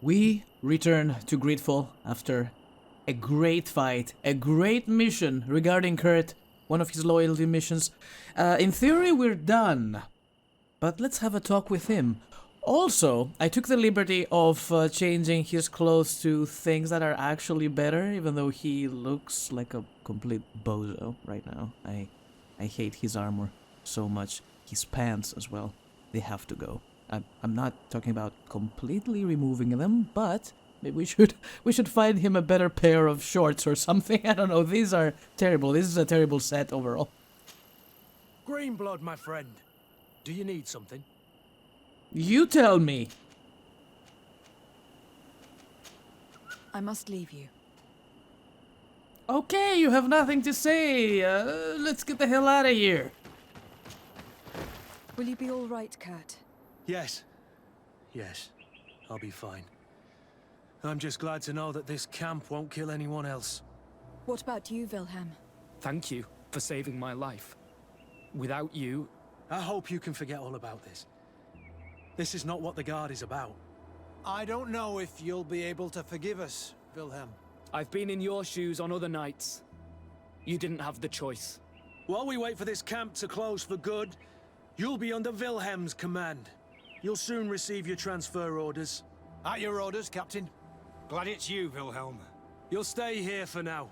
We return to GreedFall after a great fight, a great mission regarding Kurt, one of his loyalty missions. In theory, we're done, but let's have a talk with him. Also, I took the liberty of changing his clothes to things that are actually better, even though he looks like a complete bozo right now. I hate his armor so much. His pants as well. They have to go. I'm not talking about completely removing them, but maybe we should find him a better pair of shorts or something. I don't know. These are terrible. This is a terrible set overall. Greenblood, my friend. Do you need something? You tell me. I must leave you. Okay, you have nothing to say. Let's get the hell out of here. Will you be all right, Kurt? Yes. Yes. I'll be fine. I'm just glad to know that this camp won't kill anyone else. What about you, Wilhelm? Thank you for saving my life. Without you... I hope you can forget all about this. This is not what the Guard is about. I don't know if you'll be able to forgive us, Wilhelm. I've been in your shoes on other nights. You didn't have the choice. While we wait for this camp to close for good, you'll be under Wilhelm's command. You'll soon receive your transfer orders. At your orders, Captain. Glad it's you, Wilhelm. You'll stay here for now.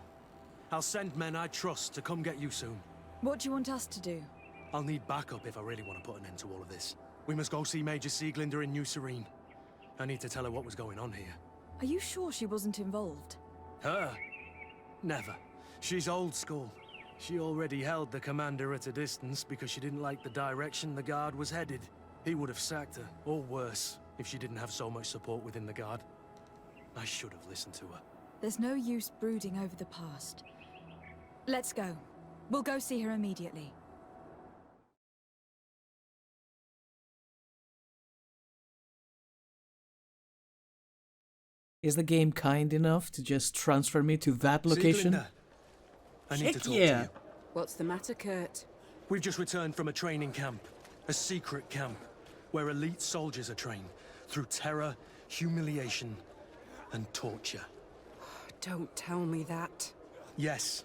I'll send men I trust to come get you soon. What do you want us to do? I'll need backup if I really want to put an end to all of this. We must go see Major Sieglinder in New Serene. I need to tell her what was going on here. Are you sure she wasn't involved? Her? Never. She's old school. She already held the commander at a distance because she didn't like the direction the Guard was headed. He would have sacked her, or worse, if she didn't have so much support within the Guard. I should have listened to her. There's no use brooding over the past. Let's go. We'll go see her immediately. Is the game kind enough to just transfer me to that location? Sieglinder, I need Heck to talk yeah. to you. What's the matter, Kurt? We've just returned from a training camp. A secret camp, where elite soldiers are trained through terror, humiliation, and torture. Don't tell me that. Yes.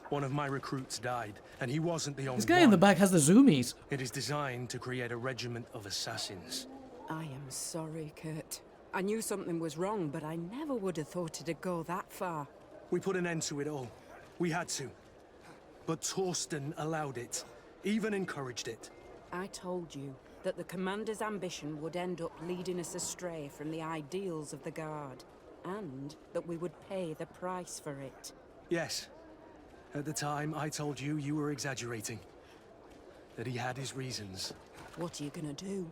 One of my recruits died, and he wasn't the only one. This guy in the back has the zoomies. It is designed to create a regiment of assassins. I am sorry, Kurt. I knew something was wrong, but I never would have thought it'd go that far. We put an end to it all. We had to. But Torsten allowed it, even encouraged it. I told you that the commander's ambition would end up leading us astray from the ideals of the Guard, and that we would pay the price for it. Yes. At the time, I told you you were exaggerating. That he had his reasons. What are you gonna do?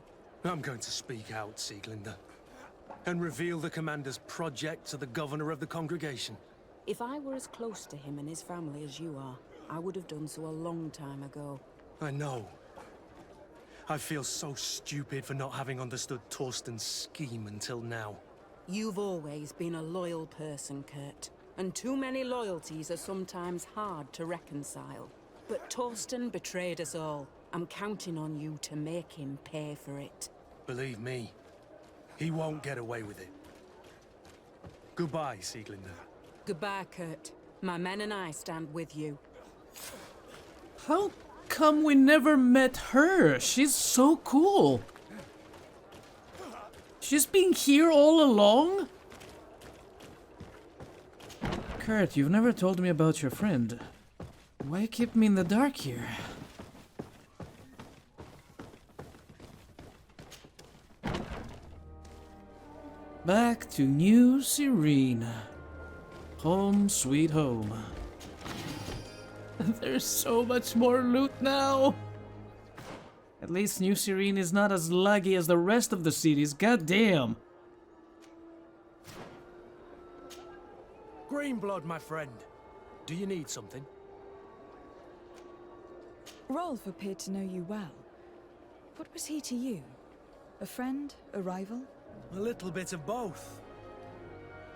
I'm going to speak out, Sieglinder. And reveal the commander's project to the governor of the congregation. If I were as close to him and his family as you are, I would have done so a long time ago. I know. I feel so stupid for not having understood Torsten's scheme until now. You've always been a loyal person, Kurt. And too many loyalties are sometimes hard to reconcile. But Torsten betrayed us all. I'm counting on you to make him pay for it. Believe me, he won't get away with it. Goodbye, Sieglinder. Goodbye, Kurt. My men and I stand with you. How come we never met her? She's so cool. She's been here all along? Kurt, you've never told me about your friend. Why keep me in the dark here? Back to New Serene. Home sweet home. There's so much more loot now. At least New Serene is not as laggy as the rest of the cities. God damn. Greenblood, my friend. Do you need something? Rolf appeared to know you well. What was he to you? A friend? A rival? A little bit of both.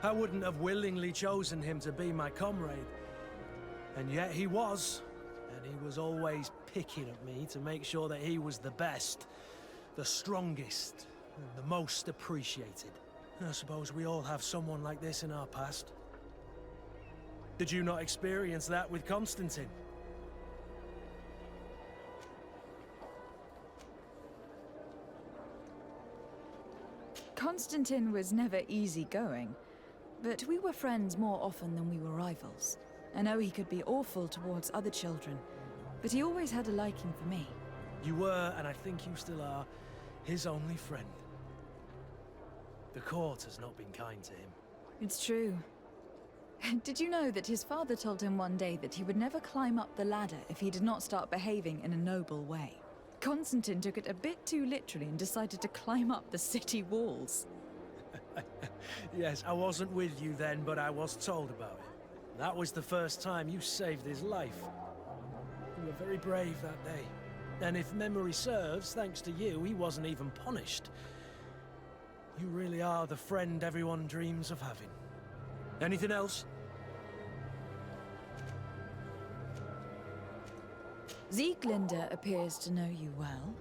I wouldn't have willingly chosen him to be my comrade. And yet he was. And he was always picking at me to make sure that he was the best, the strongest, and the most appreciated. I suppose we all have someone like this in our past. Did you not experience that with Constantine? Constantine was never easygoing, but we were friends more often than we were rivals. I know he could be awful towards other children, but he always had a liking for me. You were, and I think you still are, his only friend. The court has not been kind to him. It's true. Did you know that his father told him one day that he would never climb up the ladder if he did not start behaving in a noble way? Constantine took it a bit too literally and decided to climb up the city walls. Yes, I wasn't with you then, but I was told about it. That was the first time you saved his life. You were very brave that day. And if memory serves, thanks to you, he wasn't even punished. You really are the friend everyone dreams of having. Anything else? Sieglinde appears to know you well,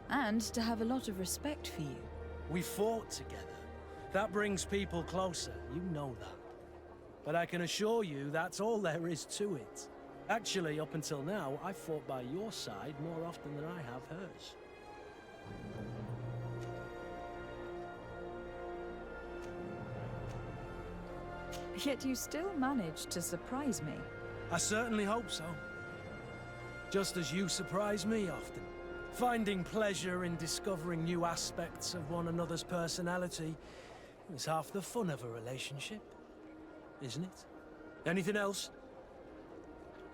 and to have a lot of respect for you. We fought together. That brings people closer, you know that. But I can assure you that's all there is to it. Actually, up until now, I've fought by your side more often than I have hers. Yet you still manage to surprise me. I certainly hope so. Just as you surprise me often. Finding pleasure in discovering new aspects of one another's personality is half the fun of a relationship, isn't it? Anything else?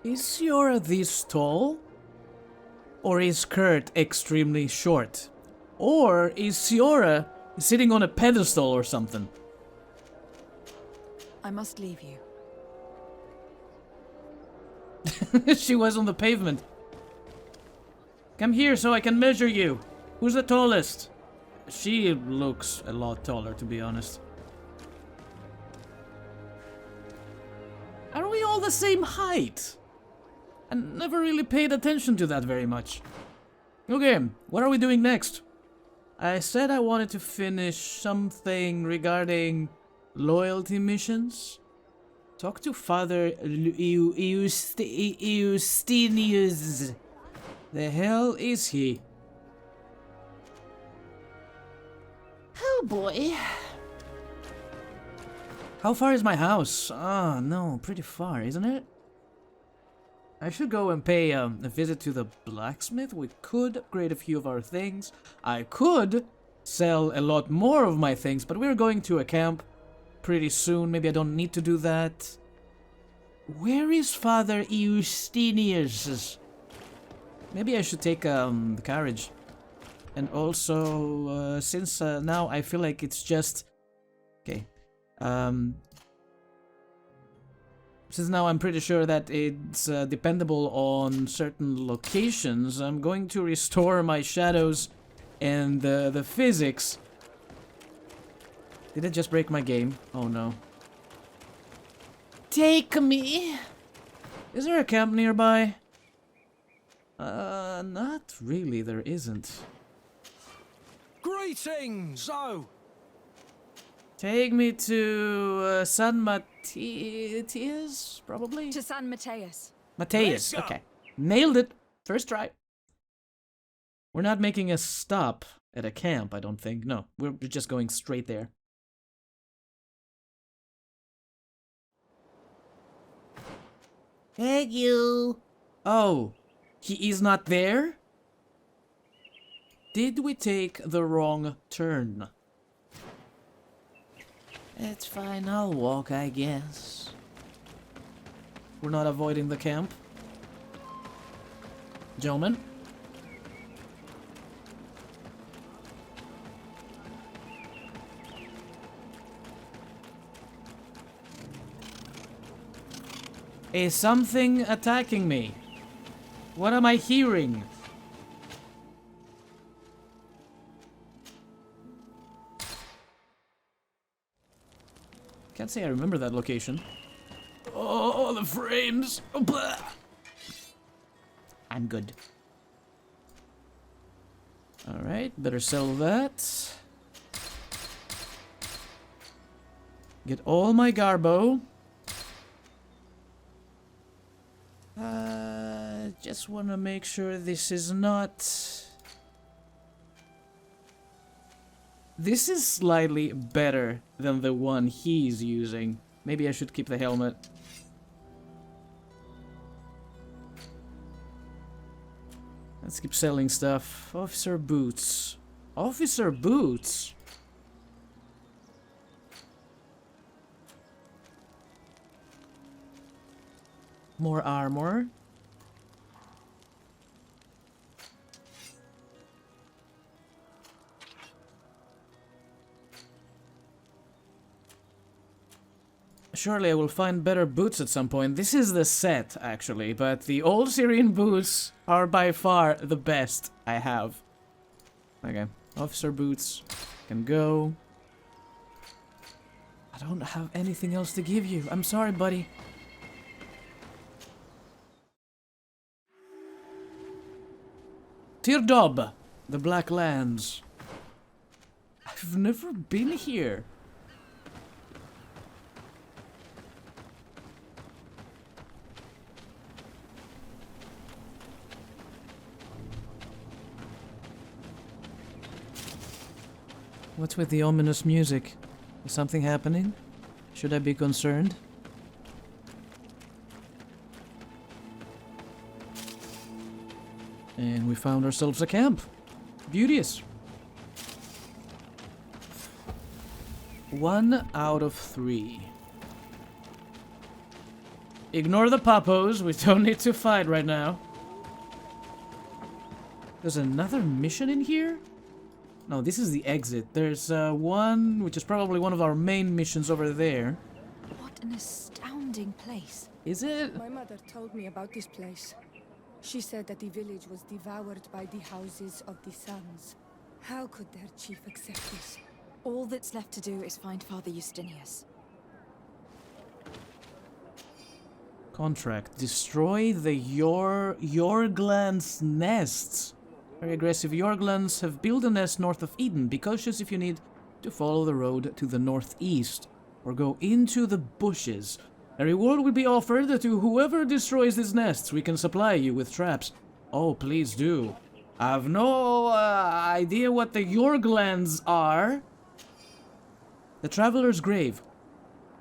Is Siora this tall? Or is Kurt extremely short? Or is Siora sitting on a pedestal or something? I must leave you. She was on the pavement. Come here so I can measure you. Who's the tallest? She looks a lot taller, to be honest. Are we all the same height? I never really paid attention to that very much. Okay, what are we doing next? I said I wanted to finish something regarding loyalty missions. Talk to Father Eustinius. The hell is he? Oh boy. How far is my house? Ah, no, pretty far, isn't it? I should go and pay a visit to the blacksmith. We could upgrade a few of our things. I could sell a lot more of my things, but we're going to a camp pretty soon. Maybe I don't need to do that. Where is Father Eustinius? Maybe I should take the carriage. And also, since now I feel like it's just... Okay. Since now I'm pretty sure that it's dependable on certain locations, I'm going to restore my shadows and the physics. Did it just break my game? Oh no. Take me! Is there a camp nearby? Not really, there isn't. Greetings! So, Take me to San Matias, probably? To San Mateus. Mateus, Let's go. okay. Nailed it. First try. We're not making a stop at a camp, I don't think. No, we're just going straight there. Thank you. Oh, he is not there? Did we take the wrong turn? It's fine, I'll walk, I guess. We're not avoiding the camp. Gentlemen. Is something attacking me? What am I hearing? Can't say I remember that location. Oh, the frames! Oh, blah. I'm good. Alright, better sell that. Get all my garbo. Just want to make sure this is not... This is slightly better than the one he's using. Maybe I should keep the helmet. Let's keep selling stuff. Officer boots. Officer boots? More armor. Surely I will find better boots at some point. This is the set, actually, but the old Syrian boots are by far the best I have. Okay, officer boots can go. I don't have anything else to give you. I'm sorry, buddy. Tirdob, the Black Lands. I've never been here. What's with the ominous music? Is something happening? Should I be concerned? And we found ourselves a camp. Beauteous. 1 out of 3. Ignore the papos. We don't need to fight right now. There's another mission in here? No, this is the exit. There's one, which is probably one of our main missions over there. What an astounding place. Is it? My mother told me about this place. She said that the village was devoured by the houses of the sons. How could their chief accept this? All that's left to do is find Father Justinius. Contract. Destroy the Yorglan's nests. Very aggressive Yorglans have built a nest north of Eden. Be cautious if you need to follow the road to the northeast or go into the bushes. A reward will be offered to whoever destroys these nests. We can supply you with traps. Oh, please do. I have no idea what the Yorglans are. The Traveler's Grave.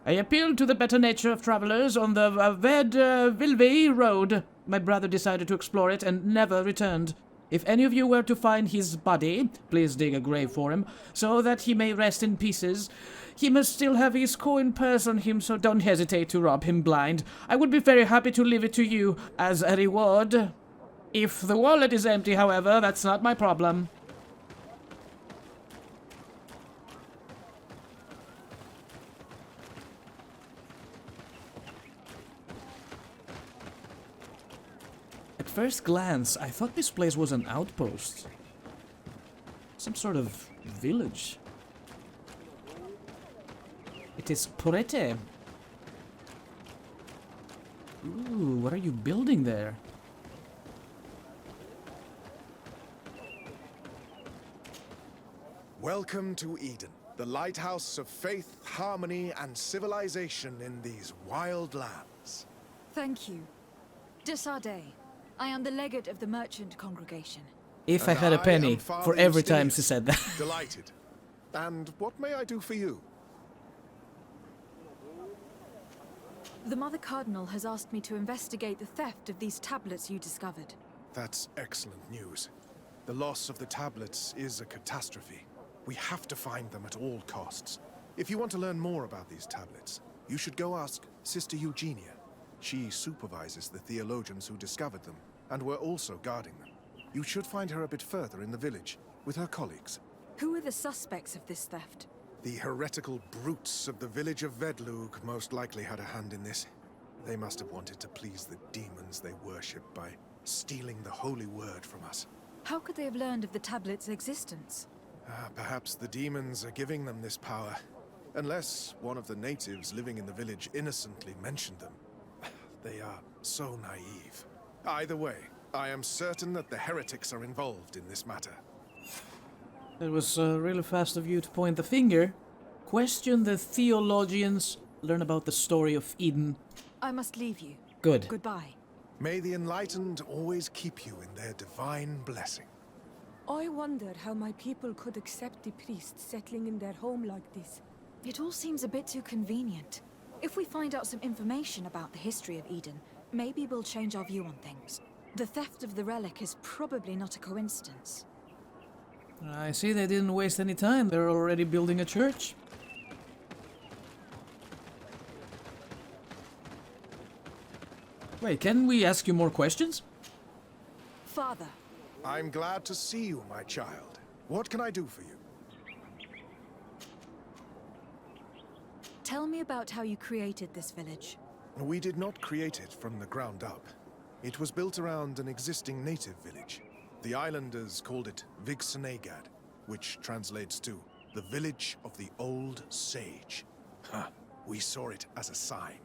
I appealed to the better nature of travelers on the Vilvey Road. My brother decided to explore it and never returned. If any of you were to find his body, please dig a grave for him, so that he may rest in pieces. He must still have his coin purse on him, so don't hesitate to rob him blind. I would be very happy to leave it to you as a reward. If the wallet is empty, however, that's not my problem. At first glance, I thought this place was an outpost. Some sort of village. It is pretty. Ooh, what are you building there? Welcome to Eden, the lighthouse of faith, harmony, and civilization in these wild lands. Thank you. Desarde. I am the legate of the merchant congregation. If I And had a I penny am Father for every time Justinius. she said that. Delighted. And what may I do for you? The Mother Cardinal has asked me to investigate the theft of these tablets you discovered. That's excellent news. The loss of the tablets is a catastrophe. We have to find them at all costs. If you want to learn more about these tablets, you should go ask Sister Eugenia. She supervises the theologians who discovered them, and were also guarding them. You should find her a bit further in the village, with her colleagues. Who are the suspects of this theft? The heretical brutes of the village of Vedlug most likely had a hand in this. They must have wanted to please the demons they worship by stealing the holy word from us. How could they have learned of the tablet's existence? Perhaps the demons are giving them this power. Unless one of the natives living in the village innocently mentioned them. They are so naive. Either way, I am certain that the heretics are involved in this matter. It was really fast of you to point the finger. question the theologians, learn about the story of Eden. I must leave you. Good. Goodbye. May the enlightened always keep you in their divine blessing. I wonder how my people could accept the priests settling in their home like this. It all seems a bit too convenient. If we find out some information about the history of Eden, maybe we'll change our view on things. The theft of the relic is probably not a coincidence. I see they didn't waste any time. They're already building a church. Wait, can we ask you more questions? Father, I'm glad to see you, my child. What can I do for you? tell me about how you created this village. We did not create it from the ground up. It was built around an existing native village. The islanders called it Vigsanegad, which translates to the village of the old sage. We saw it as a sign.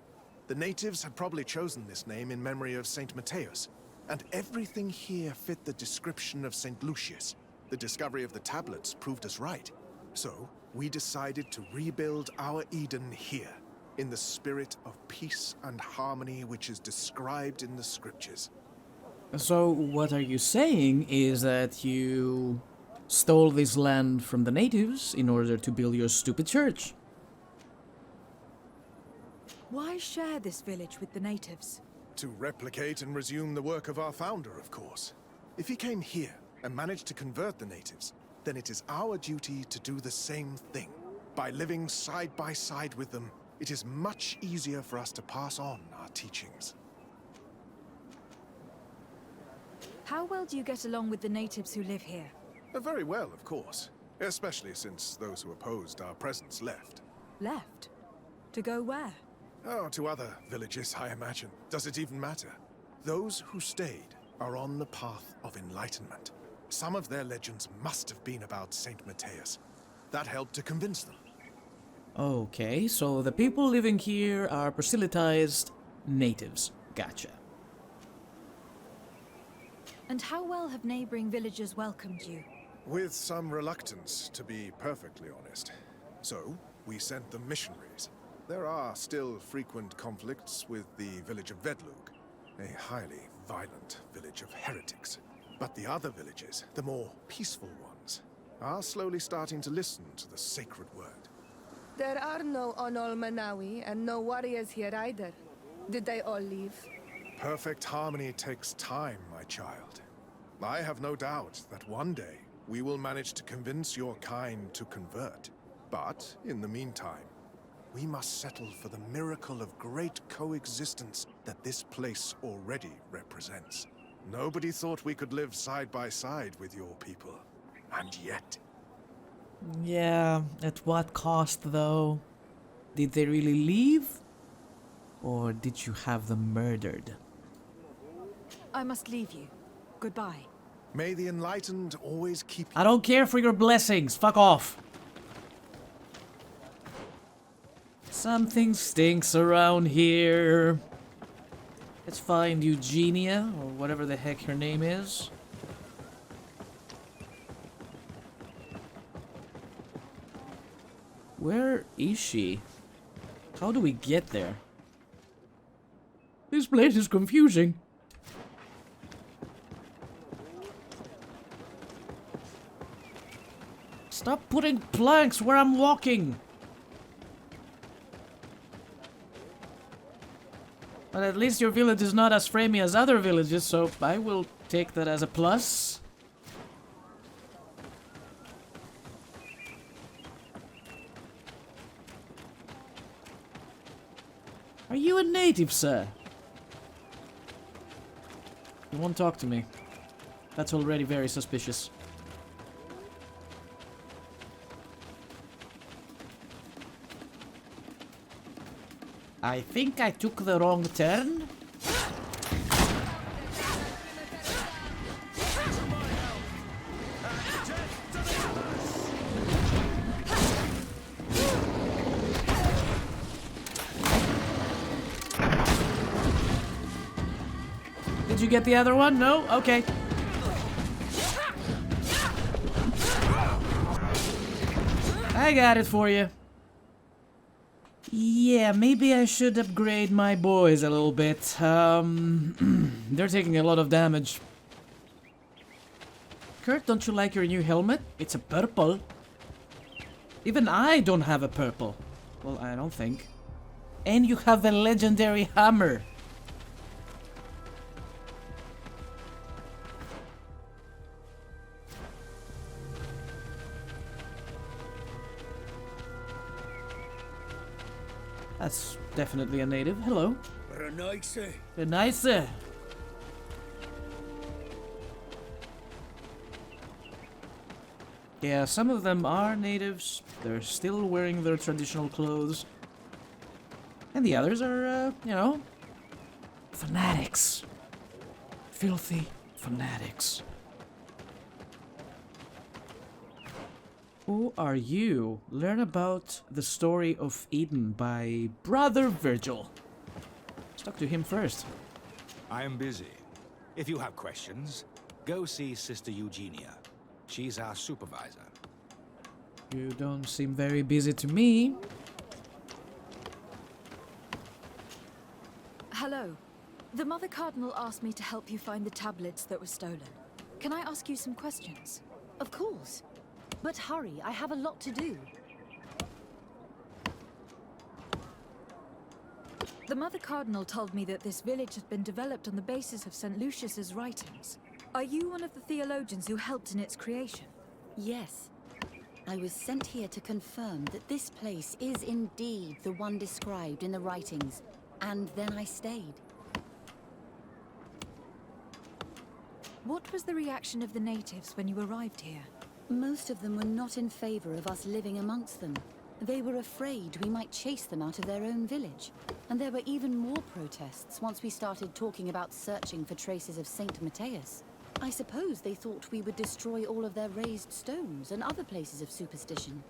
The natives had probably chosen this name in memory of Saint Matthias, and everything here fit the description of Saint Lucius. The discovery of the tablets proved us right. So, we decided to rebuild our Eden here, in the spirit of peace and harmony which is described in the scriptures. So, what are you saying is that you stole this land from the natives in order to build your stupid church? Why share this village with the natives? To replicate and resume the work of our founder, of course. If he came here and managed to convert the natives, then it is our duty to do the same thing. By living side by side with them, it is much easier for us to pass on our teachings. How well do you get along with the natives who live here? Very well, of course. Especially since those who opposed our presence left. Left? To go where? Oh, to other villages, I imagine. Does it even matter? Those who stayed are on the path of enlightenment. Some of their legends must have been about Saint Matthias. That helped to convince them. Okay, so the people living here are proselytized natives. Gotcha. And how well have neighboring villages welcomed you? With some reluctance, to be perfectly honest. So, we sent them missionaries. There are still frequent conflicts with the village of Vedlug, a highly violent village of heretics. But the other villages, the more peaceful ones, are slowly starting to listen to the sacred word. There are no Onol Manawi and no warriors here either. Did they all leave? Perfect harmony takes time, my child. I have no doubt that one day we will manage to convince your kind to convert. But, in the meantime, we must settle for the miracle of great coexistence that this place already represents. Nobody thought we could live side by side with your people. And yet... Yeah, at what cost though? Did they really leave? Or did you have them murdered? I must leave you. Goodbye. May the enlightened always keep you... I don't care for your blessings. Fuck off. Something stinks around here. Let's find Eugenia, or whatever the heck her name is. Where is she? How do we get there? This place is confusing. Stop putting planks where I'm walking! But at least your village is not as framey as other villages, so I will take that as a plus. Are you a native, sir? You won't talk to me. That's already very suspicious. I think I took the wrong turn. Did you get the other one? No? Okay. I got it for you. Yeah, maybe I should upgrade my boys a little bit. They're taking a lot of damage. Kurt, don't you like your new helmet? It's a purple. Even I don't have a purple. Well, I don't think. And you have a legendary hammer. That's definitely a native. Hello. Nice. Yeah, some of them are natives. They're still wearing their traditional clothes. And the others are, you know, fanatics. Filthy fanatics. Who are you? Learn about the story of Eden by Brother Virgil. Let's talk to him first. I am busy. If you have questions, go see Sister Eugenia. She's our supervisor. You don't seem very busy to me. Hello. The Mother Cardinal asked me to help you find the tablets that were stolen. Can I ask you some questions? Of course. But hurry, I have a lot to do. The Mother Cardinal told me that this village had been developed on the basis of St. Lucius's writings. Are you one of the theologians who helped in its creation? Yes. I was sent here to confirm that this place is indeed the one described in the writings, and then I stayed. What was the reaction of the natives when you arrived here? Most of them were not in favor of us living amongst them. They were afraid we might chase them out of their own village. And there were even more protests once we started talking about searching for traces of Saint Matthias. I suppose they thought we would destroy all of their raised stones and other places of superstition.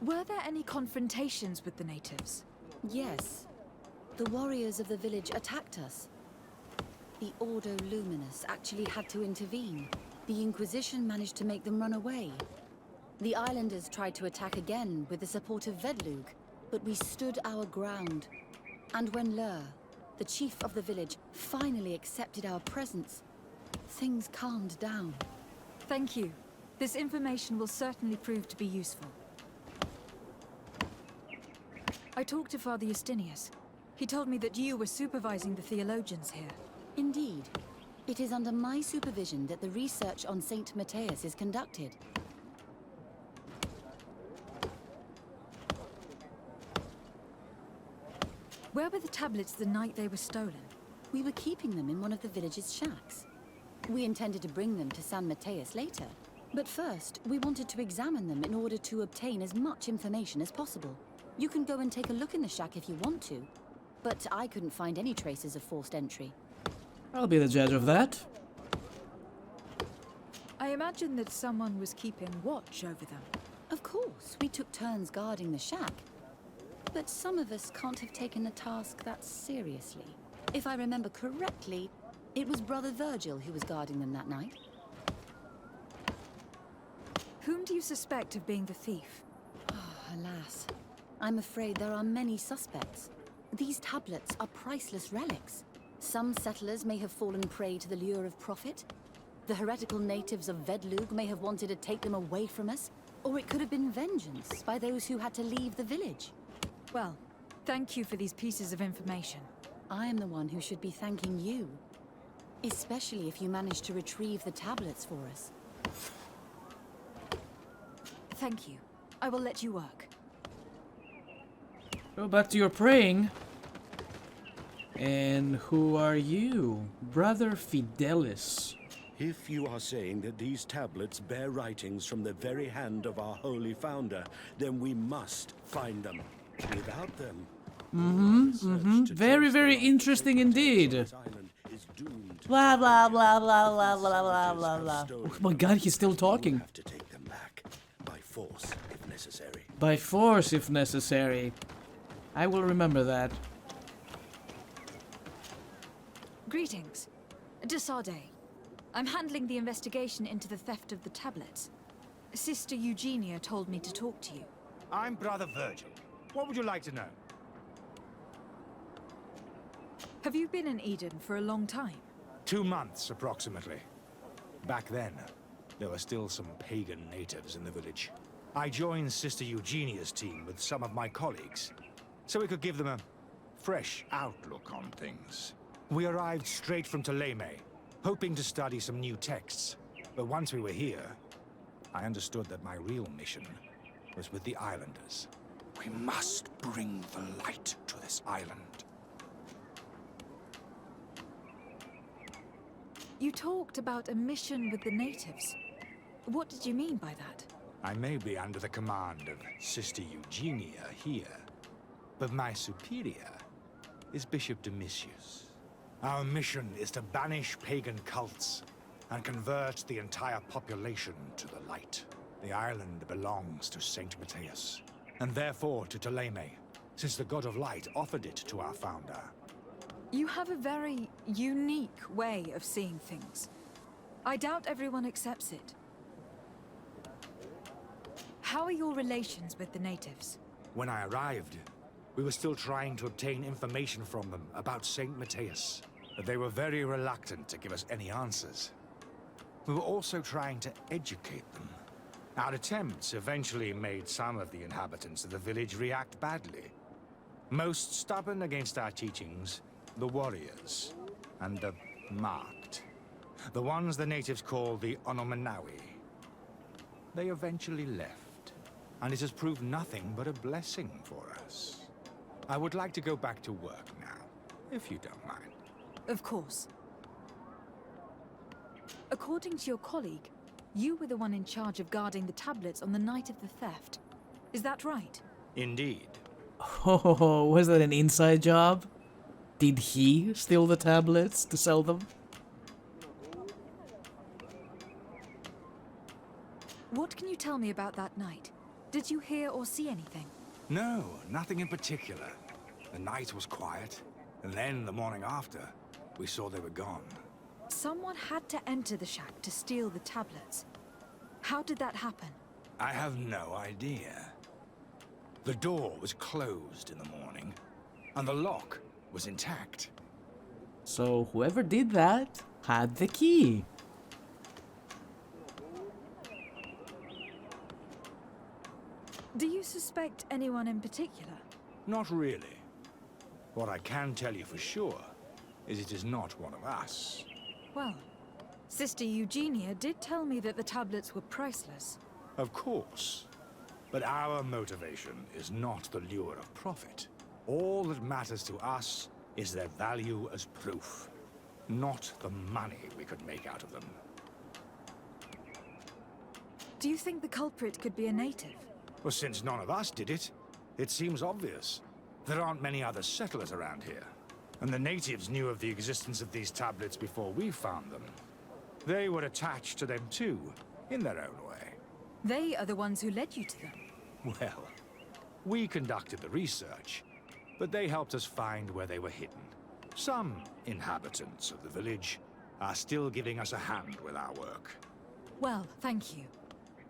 Were there any confrontations with the natives? Yes. The warriors of the village attacked us. The Ordo Luminous actually had to intervene. The Inquisition managed to make them run away. The islanders tried to attack again with the support of Vedlug, but we stood our ground. And when Lur, the chief of the village, finally accepted our presence, things calmed down. Thank you. This information will certainly prove to be useful. I talked to Father Justinius. He told me that you were supervising the theologians here. Indeed. It is under my supervision that the research on Saint Matthias is conducted. Where were the tablets the night they were stolen? We were keeping them in one of the village's shacks. We intended to bring them to San Matthias later. But first, we wanted to examine them in order to obtain as much information as possible. You can go and take a look in the shack if you want to. But I couldn't find any traces of forced entry. I'll be the judge of that. I imagine that someone was keeping watch over them. Of course, we took turns guarding the shack. But some of us can't have taken the task that seriously. If I remember correctly, it was Brother Virgil who was guarding them that night. Whom do you suspect of being the thief? Oh, alas. I'm afraid there are many suspects. These tablets are priceless relics. Some settlers may have fallen prey to the lure of profit. The heretical natives of Vedlug may have wanted to take them away from us. Or it could have been vengeance by those who had to leave the village. Well, thank you for these pieces of information. I am the one who should be thanking you. Especially if you managed to retrieve the tablets for us. Thank you. I will let you work. Go back to your praying. And who are you? Brother Fidelis. If you are saying that these tablets bear writings from the very hand of our holy founder, then we must find them. Without them... Very, very interesting indeed. Blah, blah, blah, blah, blah, blah, blah, blah, blah. Oh my god, he's still talking. Have to take them back, by force, if necessary. By force, if necessary. I will remember that. Greetings. De Sardet. I'm handling the investigation into the theft of the tablets. Sister Eugenia told me to talk to you. I'm Brother Virgil. What would you like to know? Have you been in Eden for a long time? 2 months, approximately. Back then, there were still some pagan natives in the village. I joined Sister Eugenia's team with some of my colleagues, so we could give them a fresh outlook on things. We arrived straight from Ptolemy, hoping to study some new texts. But once we were here, I understood that my real mission was with the islanders. We must bring the light to this island. You talked about a mission with the natives. What did you mean by that? I may be under the command of Sister Eugenia here, but my superior is Bishop Domitius. Our mission is to banish pagan cults and convert the entire population to the light. The island belongs to Saint Matthias, and therefore to Ptolemy, since the god of light offered it to our founder. You have a very unique way of seeing things. I doubt everyone accepts it. How are your relations with the natives? When I arrived, we were still trying to obtain information from them about Saint Matthias, but they were very reluctant to give us any answers. We were also trying to educate them. Our attempts eventually made some of the inhabitants of the village react badly. Most stubborn against our teachings, the warriors, and the marked. The ones the natives call the Onomanawi. They eventually left, and it has proved nothing but a blessing for us. I would like to go back to work now, if you don't mind. Of course. According to your colleague, you were the one in charge of guarding the tablets on the night of the theft. Is that right? Indeed. Oh, was that an inside job? Did he steal the tablets to sell them? What can you tell me about that night? Did you hear or see anything? No, nothing in particular. The night was quiet, and then the morning after, we saw they were gone. Someone had to enter the shack to steal the tablets. How did that happen? I have no idea. The door was closed in the morning, and the lock was intact. So whoever did that had the key. Do you suspect anyone in particular? Not really. What I can tell you for sure is it is not one of us. Well, Sister Eugenia did tell me that the tablets were priceless. Of course. But our motivation is not the lure of profit. All that matters to us is their value as proof, not the money we could make out of them. Do you think the culprit could be a native? Well, since none of us did it, it seems obvious. There aren't many other settlers around here, and the natives knew of the existence of these tablets before we found them. They were attached to them too, in their own way. They are the ones who led you to them. Well, we conducted the research, but they helped us find where they were hidden. Some inhabitants of the village are still giving us a hand with our work. Well, thank you.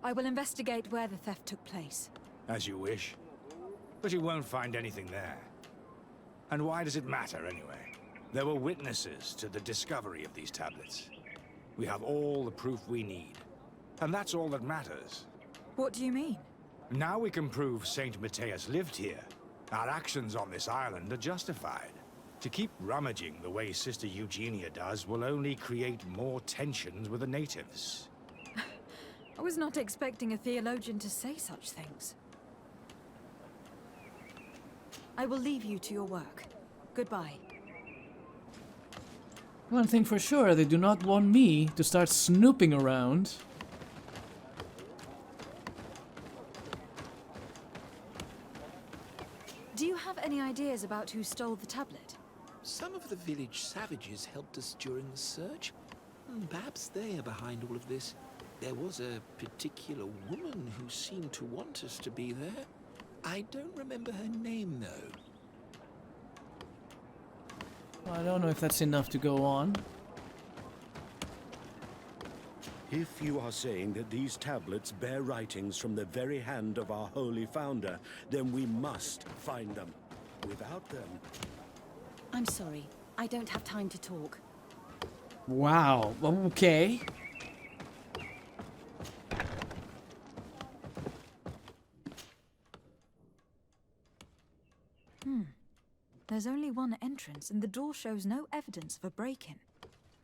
I will investigate where the theft took place. As you wish. But you won't find anything there. And why does it matter, anyway? There were witnesses to the discovery of these tablets. We have all the proof we need. And that's all that matters. What do you mean? Now we can prove Saint Matthias lived here. Our actions on this island are justified. To keep rummaging the way Sister Eugenia does will only create more tensions with the natives. I was not expecting a theologian to say such things. I will leave you to your work. Goodbye. One thing for sure, they do not want me to start snooping around. Do you have any ideas about who stole the tablet? Some of the village savages helped us during the search. Perhaps they are behind all of this. There was a particular woman who seemed to want us to be there. I don't remember her name, though. I don't know if that's enough to go on. If you are saying that these tablets bear writings from the very hand of our holy founder, then we must find them. Without them... I'm sorry. I don't have time to talk. Wow, okay. There's only one entrance, and the door shows no evidence of a break-in.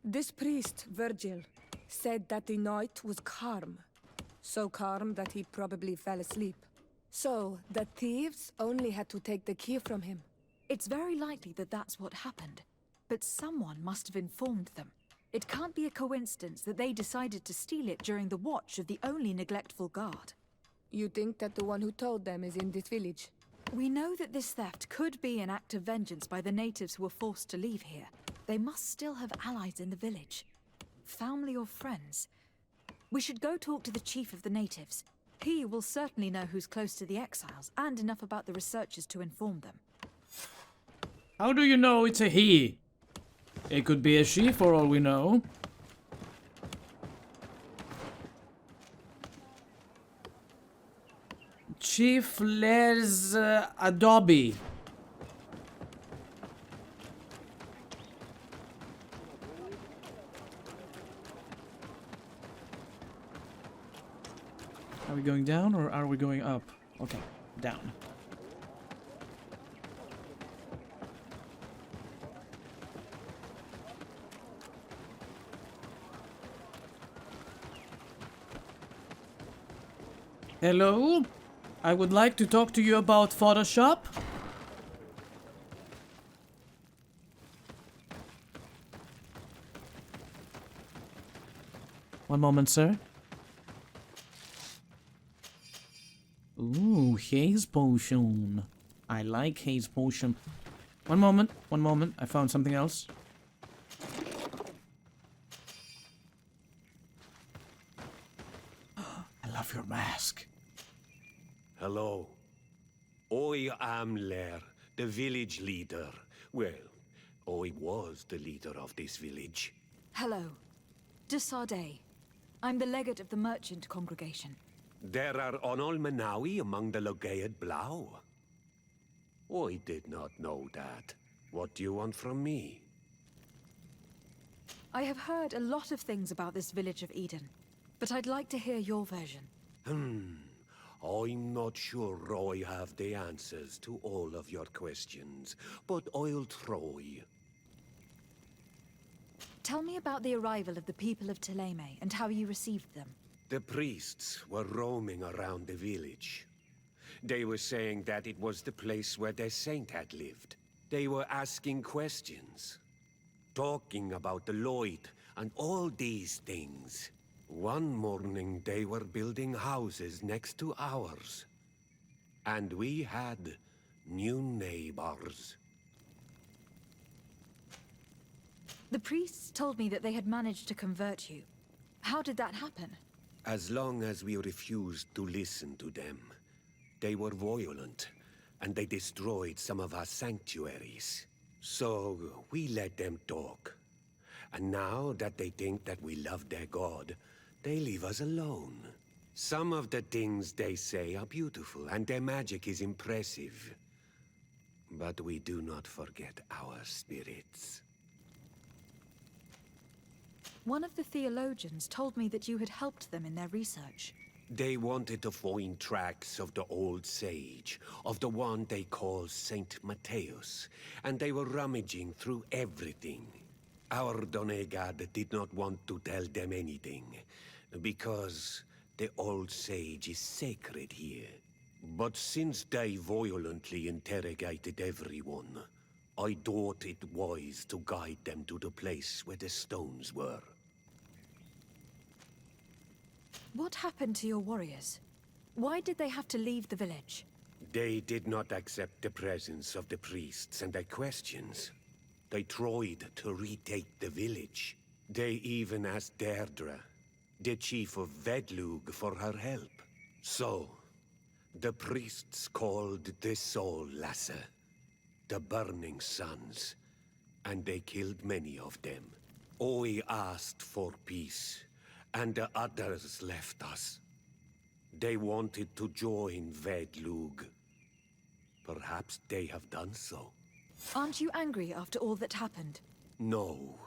This priest, Virgil, said that the night was calm. So calm that he probably fell asleep. So, the thieves only had to take the key from him. It's very likely that that's what happened. But someone must have informed them. It can't be a coincidence that they decided to steal it during the watch of the only neglectful guard. You think that the one who told them is in this village? We know that this theft could be an act of vengeance by the natives who were forced to leave here. They must still have allies in the village. Family or friends. We should go talk to the chief of the natives. He will certainly know who's close to the exiles, and enough about the researchers to inform them. How do you know it's a he? It could be a she for all we know. Chief Les Adobe. Are we going down or are we going up? Okay, down. Hello? I would like to talk to you about Photoshop. One moment, sir. Ooh, haze potion. I like haze potion. One moment, I found something else. I love your mask. Hello. I am Lair, the village leader. Well, I was the leader of this village. Hello. De Sardet. I'm the legate of the merchant congregation. There are Onol Manawi among the Logead Blau. I did not know that. What do you want from me? I have heard a lot of things about this village of Eden, but I'd like to hear your version. I'm not sure I have the answers to all of your questions, but I'll try. Tell me about the arrival of the people of Thélème and how you received them. The priests were roaming around the village. They were saying that it was the place where their saint had lived. They were asking questions, talking about the Lloyd and all these things. One morning they were building houses next to ours. And we had new neighbors. The priests told me that they had managed to convert you. How did that happen? As long as we refused to listen to them, they were violent, and they destroyed some of our sanctuaries. So we let them talk. And now that they think that we love their god, they leave us alone. Some of the things they say are beautiful, and their magic is impressive. But we do not forget our spirits. One of the theologians told me that you had helped them in their research. They wanted to find tracks of the old sage, of the one they call Saint Matthäus, and they were rummaging through everything. Our Donegad did not want to tell them anything, because the old sage is sacred here. But since they violently interrogated everyone, I thought it wise to guide them to the place where the stones were. What happened to your warriors? Why did they have to leave the village? They did not accept the presence of the priests and their questions. They tried to retake the village. They even asked Deirdre, the chief of Vedlug, for her help. So, the priests called the Soul Lasser, the Burning Suns, and they killed many of them. I asked for peace, and the others left us. They wanted to join Vedlug. Perhaps they have done so. Aren't you angry after all that happened? No.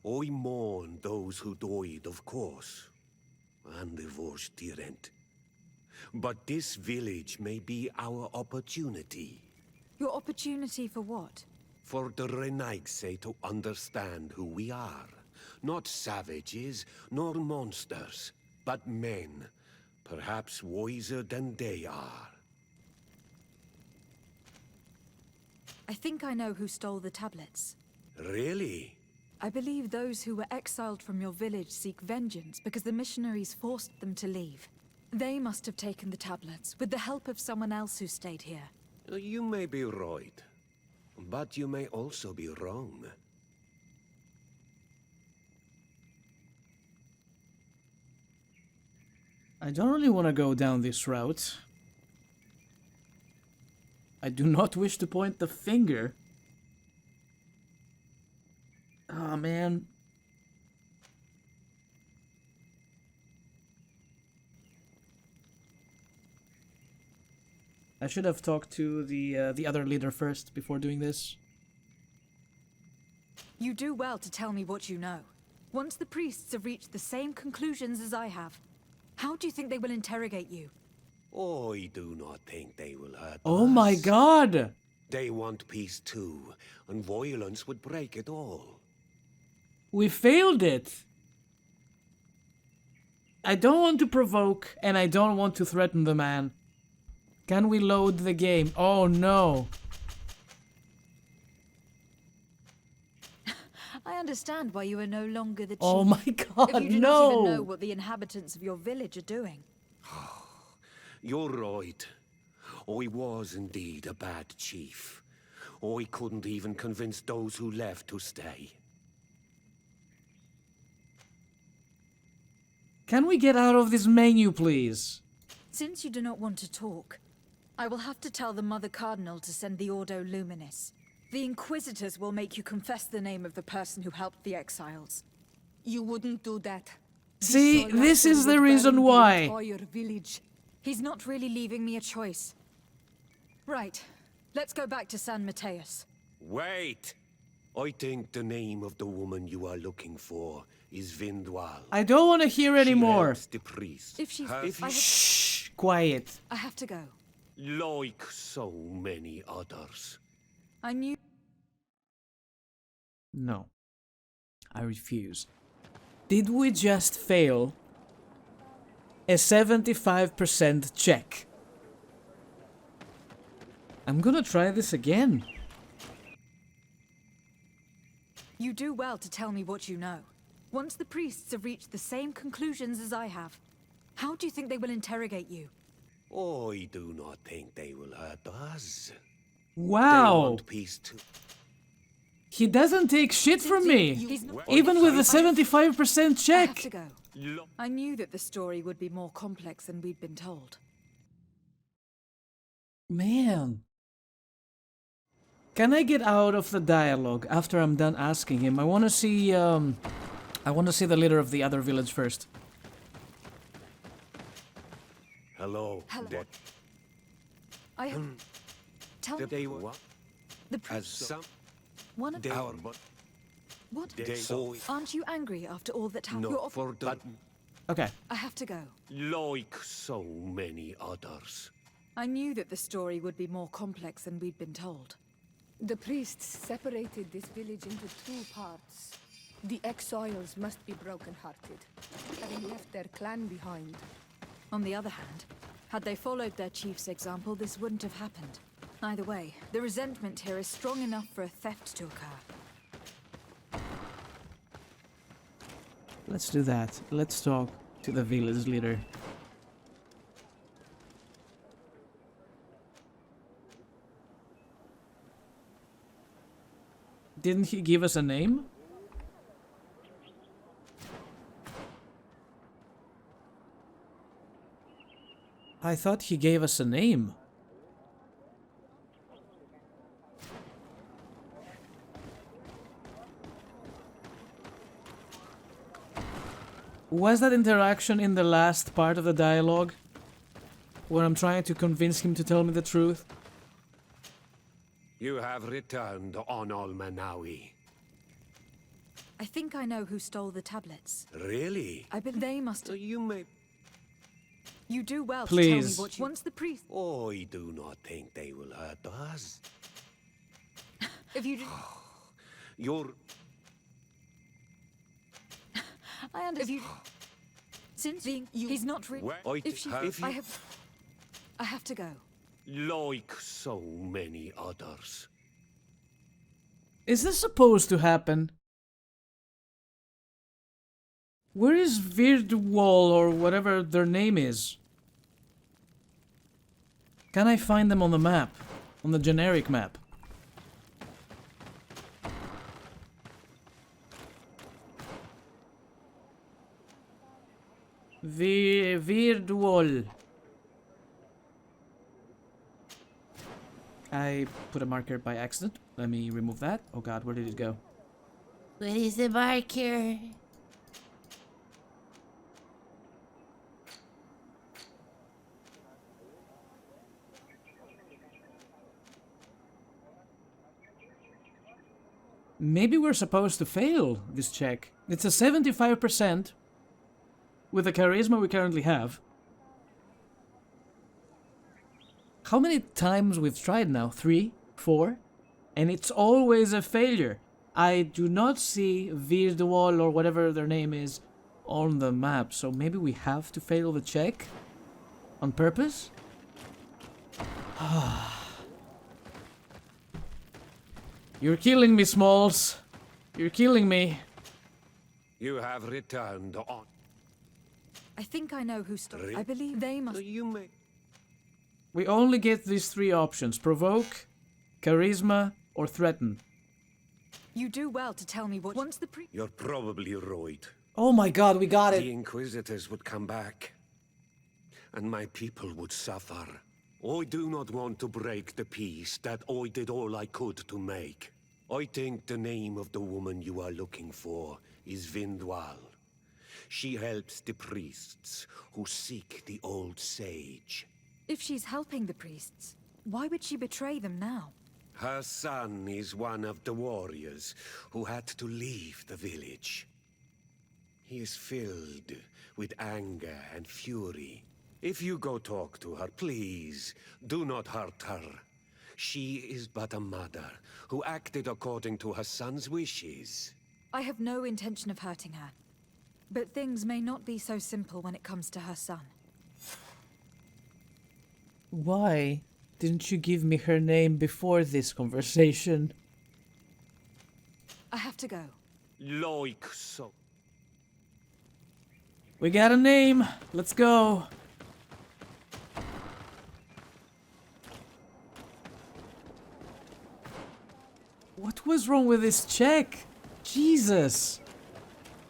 I mourn those who died, of course, and the Vorstyrent. But this village may be our opportunity. Your opportunity for what? For the Renaigse to understand who we are. Not savages, nor monsters, but men, perhaps wiser than they are. I think I know who stole the tablets. Really? I believe those who were exiled from your village seek vengeance because the missionaries forced them to leave. They must have taken the tablets with the help of someone else who stayed here. You may be right, but you may also be wrong. I don't really want to go down this route. I do not wish to point the finger. Oh, man. I should have talked to the other leader first before doing this. You do well to tell me what you know. Once the priests have reached the same conclusions as I have, how do you think they will interrogate you? I do not think they will hurt Oh us. my god! They want peace too, and violence would break it all. We failed it! I don't want to provoke, and I don't want to threaten the man. Can we load the game? Oh no! I understand why you are no longer the chief. Oh my god, if you do not even know what the inhabitants of your village are doing. You're right. I was indeed a bad chief. I couldn't even convince those who left to stay. Can we get out of this menu, please? Since you do not want to talk, I will have to tell the Mother Cardinal to send the Ordo Luminis. The Inquisitors will make you confess the name of the person who helped the exiles. You wouldn't do that. See, this is the reason why. Entire village. He's not really leaving me a choice. Right, let's go back to San Mateus. Wait! I think the name of the woman you are looking for is Vindwal. I don't want to hear anymore. She helps the priest. If she's... Shh! Quiet. I have to go. Like so many others. I knew... No. I refuse. Did we just fail a 75% check? I'm gonna try this again. You do well to tell me what you know. Once the priests have reached the same conclusions as I have, how do you think they will interrogate you? I do not think they will hurt us. Wow. They want peace too. He doesn't take shit from me. Even with a 75% check. I have to go. I knew that the story would be more complex than we'd been told. Man. Can I get out of the dialogue after I'm done asking him? I want to see the leader of the other village first. Hello. Hello. I have... Tell me... They what? The As priest... some... One of... Our... What? So... Aren't you angry after all that happened? No, for the... Okay. I have to go. Like so many others. I knew that the story would be more complex than we'd been told. The priests separated this village into two parts. The exiles must be broken-hearted, having left their clan behind. On the other hand, had they followed their chief's example, this wouldn't have happened. Either way, the resentment here is strong enough for a theft to occur. Let's do that. Let's talk to the village leader. Didn't he give us a name? I thought he gave us a name. Was that interaction in the last part of the dialogue? Where I'm trying to convince him to tell me the truth? You have returned on Almanawi. I think I know who stole the tablets. Really? I bet they must have... You may... You do well Please. to tell me what you... Once the priest... I do not think they will hurt us. If you... You're... I understand. If you... Since being... He's not really... If she... I have to go. Like so many others. Is this supposed to happen? Where is Virdwall or whatever their name is? Can I find them on the map? On the generic map? Virdwall. I put a marker by accident. Let me remove that. Oh god, where did it go? Where is the marker? Maybe we're supposed to fail this check. It's a 75% with the charisma we currently have. How many times we've tried now? 3? 4? And it's always a failure. I do not see Virdwall or whatever their name is on the map, so maybe we have to fail the check? On purpose? You're killing me, Smalls. You're killing me. You have returned on... I think I know who stole... I believe they must... You may... We only get these 3 options. Provoke, charisma, or threaten. You do well to tell me what... Once the You're probably right. Oh my god, we got it! The Inquisitors would come back. And my people would suffer. I do not want to break the peace that I did all I could to make. I think the name of the woman you are looking for is Vindwal. She helps the priests who seek the old sage. If she's helping the priests, why would she betray them now? Her son is one of the warriors who had to leave the village. He is filled with anger and fury. If you go talk to her, please, do not hurt her. She is but a mother who acted according to her son's wishes. I have no intention of hurting her. But things may not be so simple when it comes to her son. Why didn't you give me her name before this conversation? I have to go. Like so. We got a name. Let's go. What was wrong with this check? Jesus.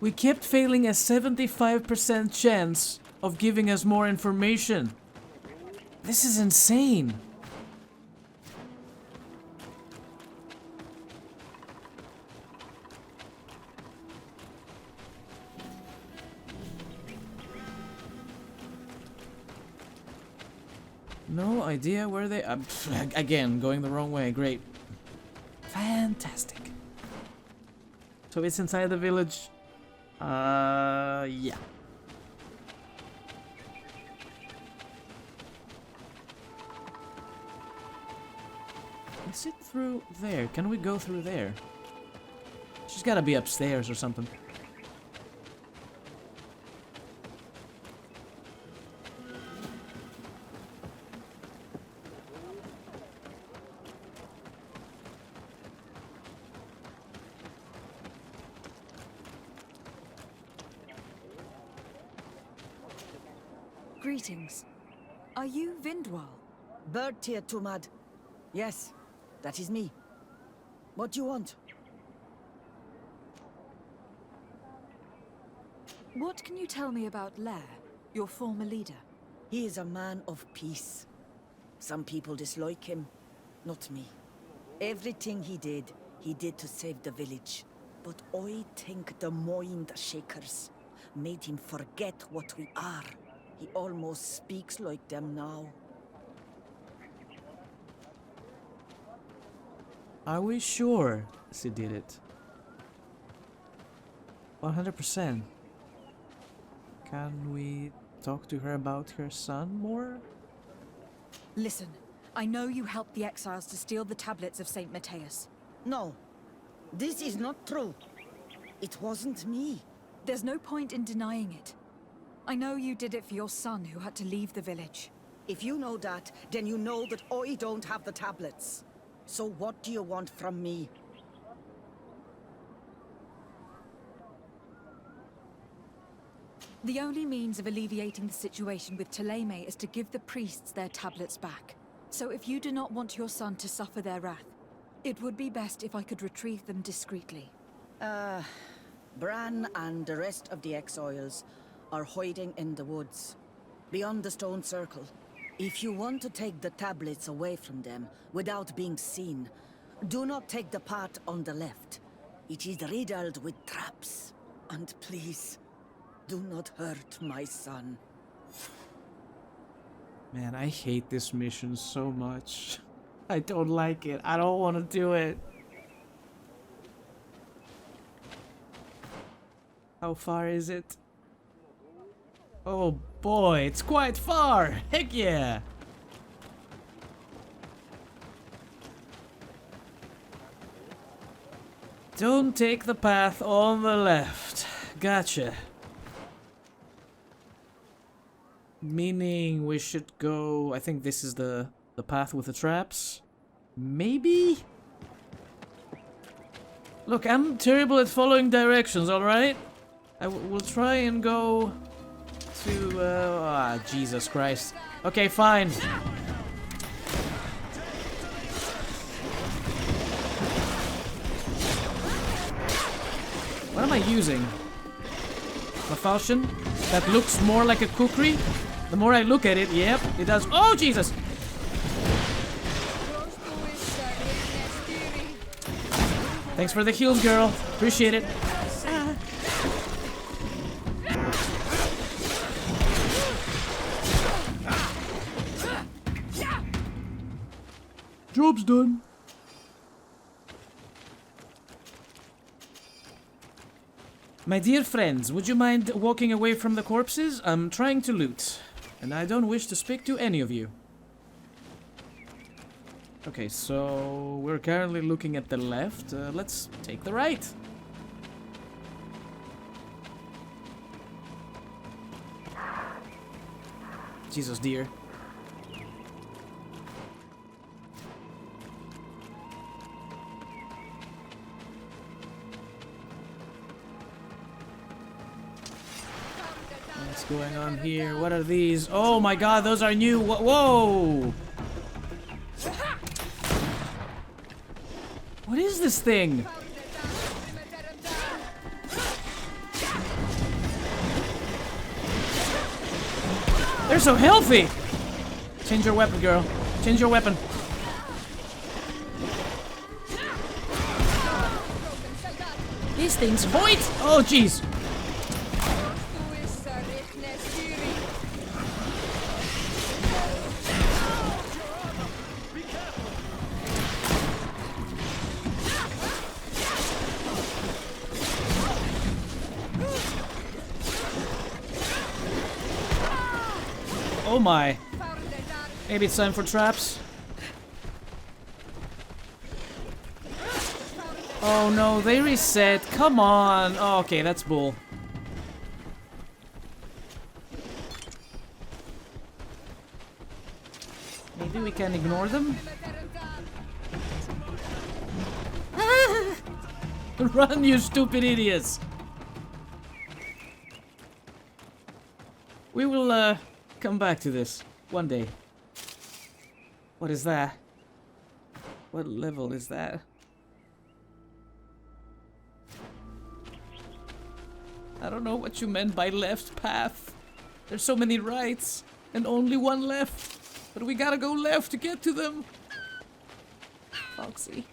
We kept failing a 75% chance of giving us more information. This is insane. No idea where they... again, going the wrong way. Great. Fantastic. So it's inside the village. Yeah. Is it through there? Can we go through there? She's gotta be upstairs or something. Greetings. Are you Vindwal? Bertia Tumad. Yes, that is me. What do you want? What can you tell me about Lair, your former leader? He is a man of peace. Some people dislike him, not me. Everything he did to save the village. But I think the mind shakers, made him forget what we are. He almost speaks like them now. Are we sure she did it? 100%. Can we talk to her about her son more? Listen, I know you helped the exiles to steal the tablets of St. Matthias. No, this is not true. It wasn't me. There's no point in denying it. I know you did it for your son who had to leave the village. If you know that, then you know that I don't have the tablets. So what do you want from me? The only means of alleviating the situation with Thélème is to give the priests their tablets back. So if you do not want your son to suffer their wrath, it would be best if I could retrieve them discreetly. Bran and the rest of the exiles are hiding in the woods, beyond the stone circle. If you want to take the tablets away from them without being seen, do not take the path on the left. It is riddled with traps. And please, do not hurt my son. Man, I hate this mission so much. I don't like it. I don't want to do it. How far is it? Oh boy, it's quite far! Heck yeah! Don't take the path on the left. Gotcha. Meaning we should go... I think this is the path with the traps. Maybe? Look, I'm terrible at following directions, alright? I will try and go to... Jesus Christ. Okay, fine. What am I using? A falchion? That looks more like a kukri? The more I look at it, yep, it does. Oh, Jesus! Thanks for the heals, girl. Appreciate it. Job's done. My dear friends, would you mind walking away from the corpses? I'm trying to loot, and I don't wish to speak to any of you. Okay, so we're currently looking at the left. Let's take the right. Jesus, dear. What's going on here? What are these? Oh my god, those are new. Whoa! What is this thing? They're so healthy! Change your weapon, girl. Change your weapon. These things void! Oh, jeez. Oh my. Maybe it's time for traps. Oh no, they reset. Come on. Oh, okay, that's bull. Maybe we can ignore them? Run, you stupid idiots! We will, come back to this one day. What is that? What level is that? I don't know what you meant by left path. There's so many rights and only one left. But we gotta go left to get to them. Foxy.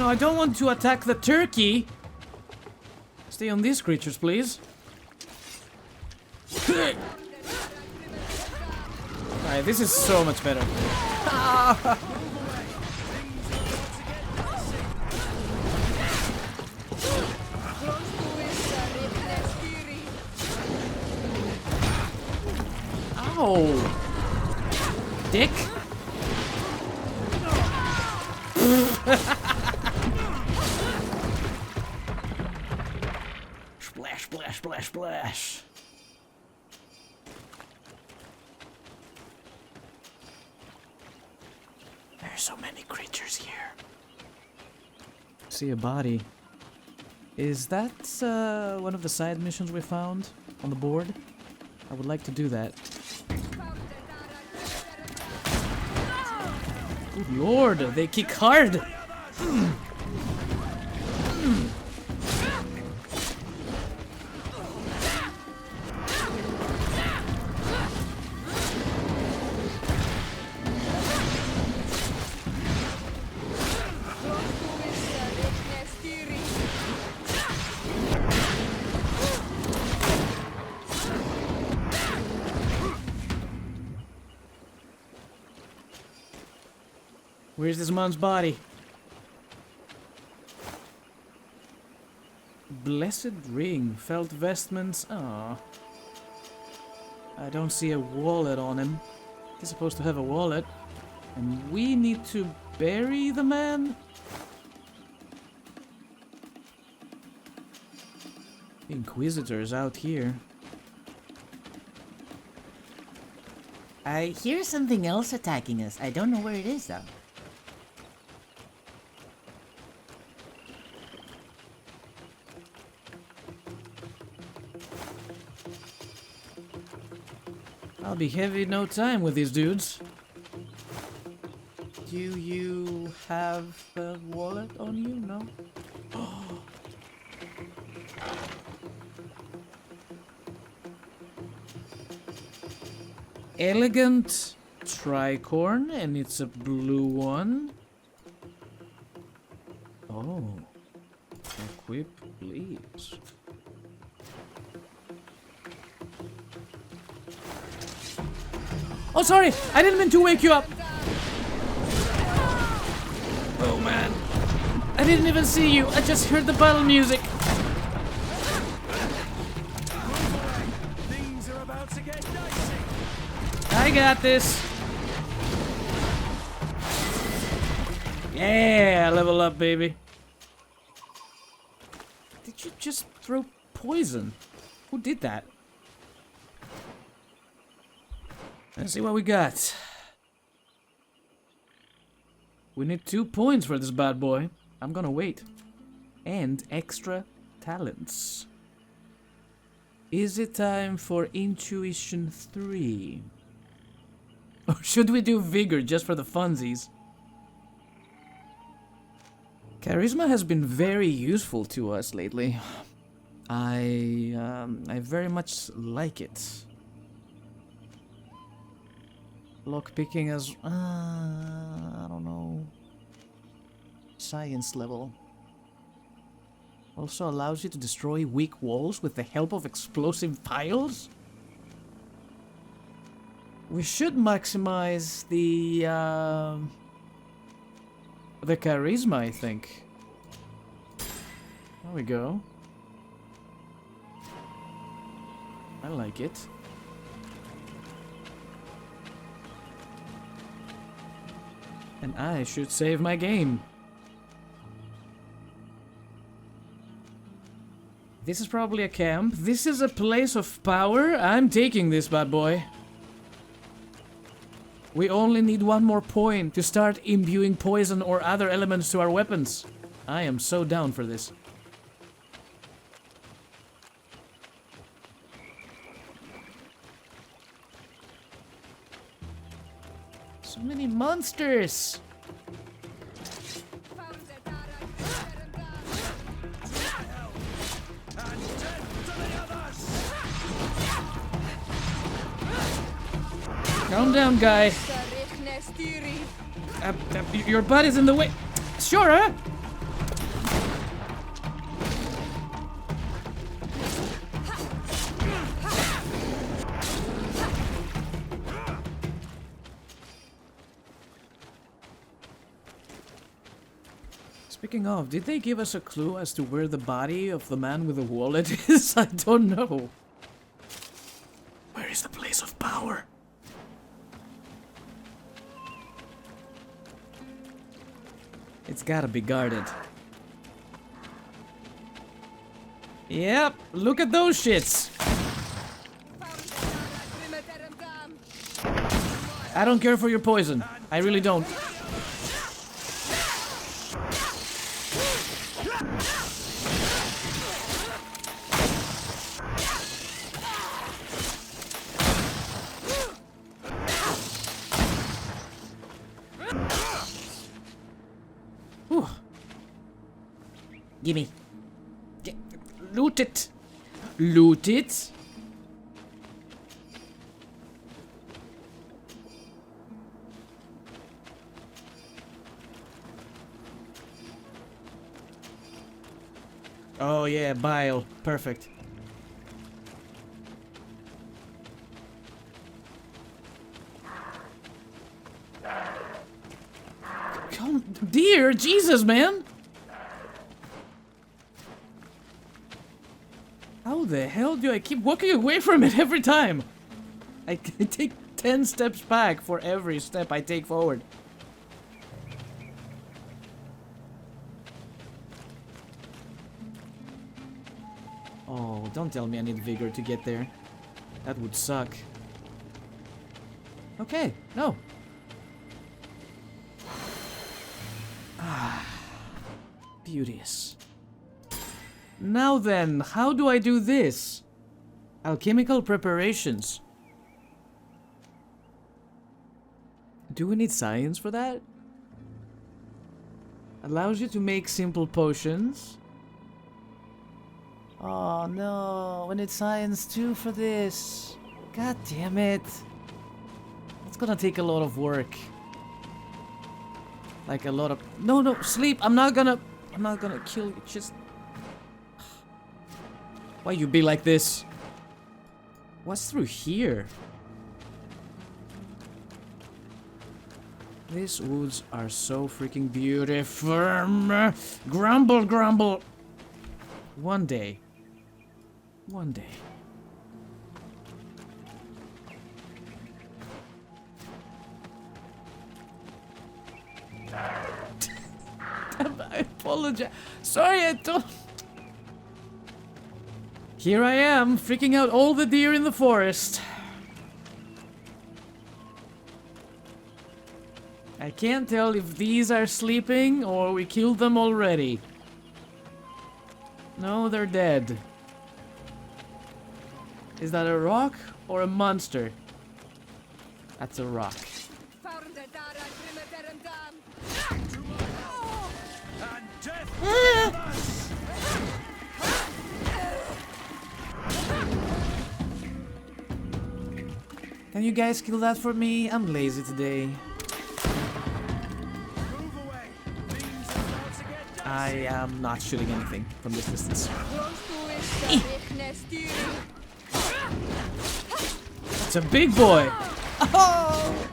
no, I don't want to attack the turkey. Stay on these creatures, please. Alright, this is so much better. Ow! Dick? Splash, splash, splash, splash. There's so many creatures here. See a body. Is that one of the side missions we found on the board? I would like to do that. Good lord, they kick hard! Where's this man's body? Blessed ring, felt vestments. Ah, I don't see a wallet on him. He's supposed to have a wallet, and we need to bury the man. Inquisitors out here. I hear something else attacking us. I don't know where it is though. I'll be heavy in no time with these dudes. Do you have a wallet on you? No? Elegant tricorn, and it's a blue one. Oh. Equip, please. Oh, sorry! I didn't mean to wake you up! Oh, man. I didn't even see you. I just heard the battle music. Things are about to get dicey. I got this. Yeah, level up, baby. Did you just throw poison? Who did that? Let's see what we got. We need 2 points for this bad boy. I'm gonna wait. And extra talents. Is it time for Intuition 3? Or should we do Vigor just for the funsies? Charisma has been very useful to us lately. I very much like it. Lockpicking as, I don't know, science level. Also allows you to destroy weak walls with the help of explosive piles? We should maximize the charisma, I think. There we go. I like it. And I should save my game. This is probably a camp. This is a place of power. I'm taking this bad boy. We only need 1 more point to start imbuing poison or other elements to our weapons. I am so down for this. So many monsters! Calm down, guy. Your butt is in the way. Sure, huh? Speaking of, did they give us a clue as to where the body of the man with the wallet is? I don't know. Where is the place of power? It's gotta be guarded. Yep, look at those shits. I don't care for your poison. I really don't. Whew. Gimme. Loot it. Loot it. Oh yeah, bile. Perfect. Come, dear Jesus, man. How the hell do I keep walking away from it every time? I take 10 steps back for every step I take forward. Oh, don't tell me I need vigor to get there. That would suck. Okay, no. Ah, beauteous. Now then, how do I do this? Alchemical preparations. Do we need science for that? Allows you to make simple potions. Oh no, we need science too for this. God damn it. It's gonna take a lot of work. Like a lot of... No, sleep. I'm not gonna kill you. Just... Why you be like this? What's through here? These woods are so freaking beautiful. Grumble, grumble. One day. One day. I apologize. Sorry, I don't... Here I am, freaking out all the deer in the forest. I can't tell if these are sleeping or we killed them already. No, they're dead. Is that a rock or a monster? That's a rock. Can you guys kill that for me? I'm lazy today. I am not shooting anything from this distance. It's a big boy! Oh!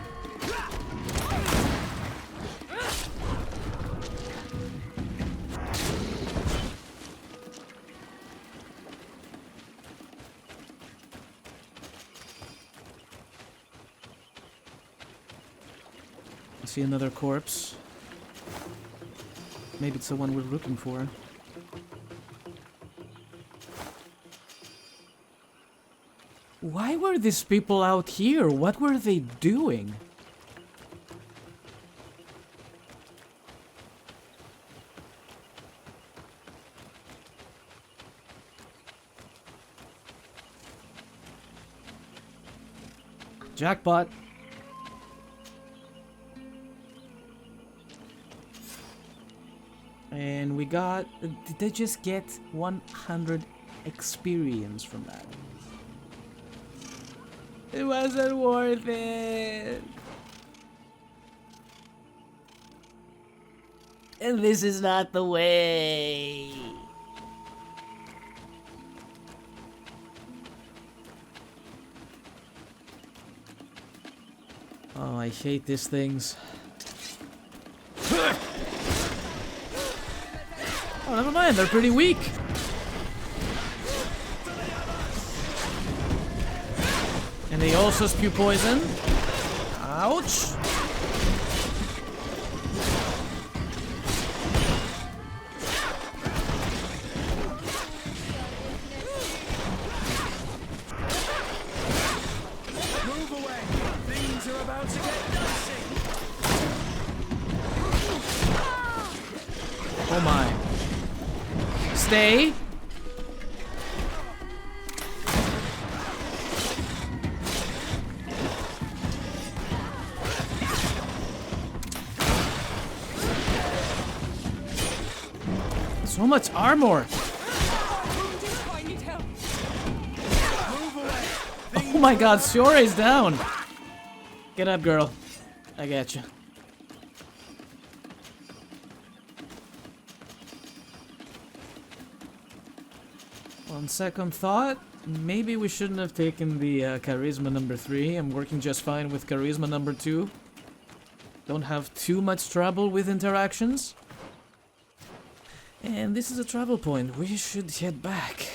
I see another corpse. Maybe it's the one we're looking for. Why were these people out here? What were they doing? Jackpot. And we got... Did they just get 100 experience from that? It wasn't worth it. And this is not the way. Oh, I hate these things. never mind, they're pretty weak. And they also spew poison. Ouch. Move away! Things are about to get dicey! Oh my. Stay. So much armor. Oh my god, Sora is down. Get up, girl. I got you. On second thought, maybe we shouldn't have taken the charisma number 3. I'm working just fine with charisma number 2. Don't have too much trouble with interactions. And this is a travel point. We should head back.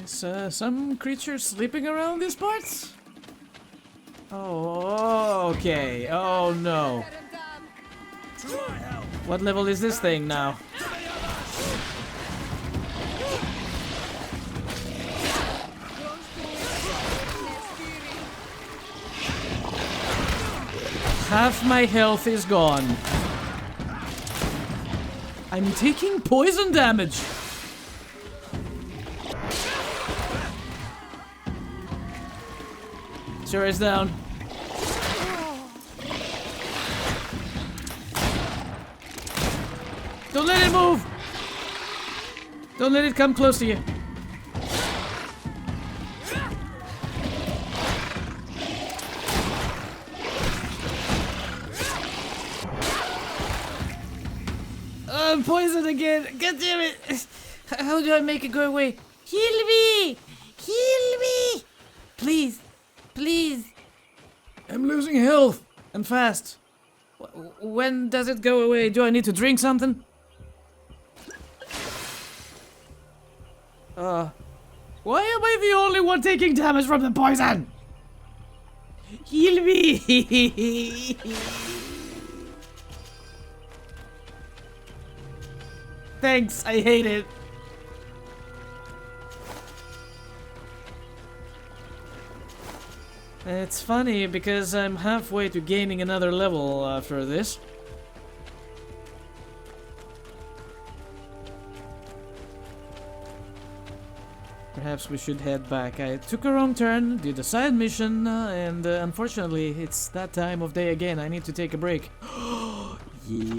Is some creature sleeping around these parts? Oh, okay. Oh no. What level is this thing now? Half my health is gone. I'm taking poison damage. Sure is down. Don't let it move. Don't let it come close to you. I'm poisoned again. God damn it. How do I make it go away? Heal me. Heal me. Please. Please. I'm losing health. And fast. When does it go away? Do I need to drink something? Why am I the only one taking damage from the poison? Heal me. Thanks, I hate it. It's funny because I'm halfway to gaining another level after this. Perhaps we should head back. I took a wrong turn, did a side mission, and unfortunately it's that time of day again. I need to take a break. Yes.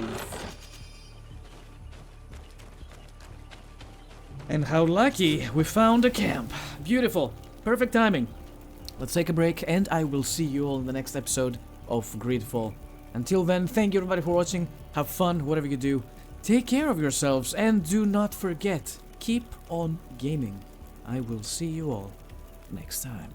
And how lucky we found a camp. Beautiful. Perfect timing. Let's take a break and I will see you all in the next episode of GreedFall. Until then, thank you everybody for watching. Have fun, whatever you do. Take care of yourselves and do not forget, keep on gaming. I will see you all next time.